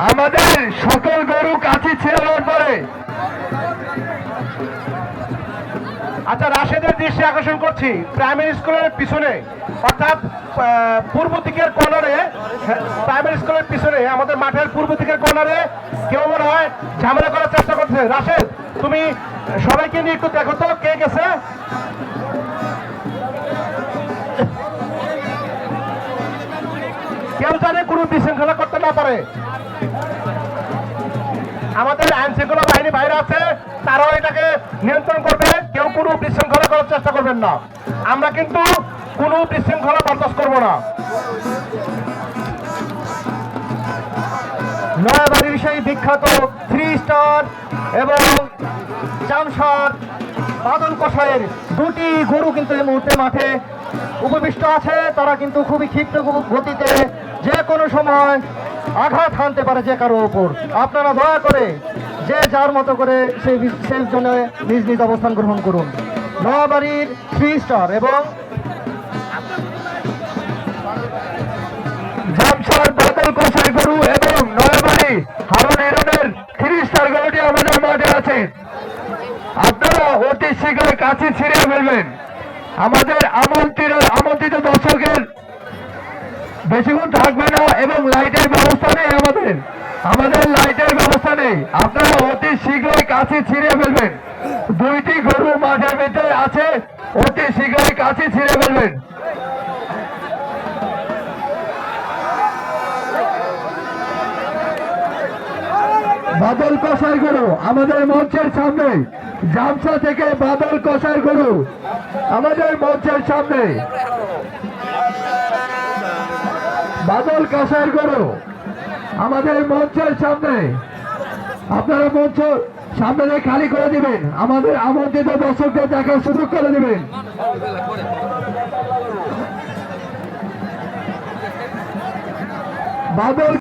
আমাদের সকল গরু কাছে ছেড়ানোর পরে আচ্ছা, রাশেদের দৃষ্টি আকর্ষণ করছি প্রাইমারি স্কুলের পিছনে, অর্থাৎ পূর্ব দিকের কর্নারে, প্রাইমারি স্কুলের পিছনে আমাদের মাঠের পূর্ব দিকের কর্নারে কেউ মনে হয় ঝামেলা করার চেষ্টা করছে। রাশেদ, তুমি সবাইকে নিয়ে একটু দেখো তো কে গেছে। কেউ জানে কোনো বিশৃঙ্খলা করতে না পারে। আমাদের আইন শৃঙ্খলা বাহিনী বাইরে আছে, তারাও এটাকে নিয়ন্ত্রণ করবে। কেউ কোনো বিশৃঙ্খলা করার চেষ্টা করবেন না। আমরা কিন্তু কোনো বিশৃঙ্খলা বরদাস্ত করবো না। নয়াবাড়ির সেই বিখ্যাত 3 স্টার এবং জামশার বাদল কষায়ের দুটি গরু কিন্তু এই মুহূর্তে মাঠে উপবিষ্ট আছে। তারা কিন্তু খুবই ক্ষিপ্র গতিতে যে কোনো সময় আঘাত হানতে পারে যে কারো উপর। আপনারা দয়া করে যে যার মতো করে সেই জন্য নিজ নিজ অবস্থান গ্রহণ করুন। নয়াবাড়ির 3 স্টার এবং জামশার বাদল কষাই গরু এবং নয়াবাড়ি হারুন এরনের 3 স্টার গরুটি আমাদের মাঠে আছে। আপনারা অতি শীঘ্রই কাছে ছিঁড়ে ফেলবেন। আমাদের আমন্ত্রিত দর্শকের বেশিক্ষণ থাকবে না এবং লাইটের ব্যবস্থা নেই। আমাদের লাইটের ব্যবস্থা নেই। আপনারা অতি শীঘ্রই কাছে ছিঁড়ে ফেলবেন। 2টি গরু মাঠের ভিতরে আছে, অতি শীঘ্রই কাছে ছিঁড়ে ফেলবেন। বাদল কষাই গরু আমাদের মঞ্চের সামনে, জামসা থেকে বাদল কষাই গরু আমাদের মঞ্চের সামনে। বাদল কষাই গরু আমাদের মঞ্চের সামনে। আপনারা মঞ্চ সামনে খালি করে দিবেন, আমাদের আমন্ত্রিত দর্শকদের দেখার সুযোগ করে দিবেন। বাদল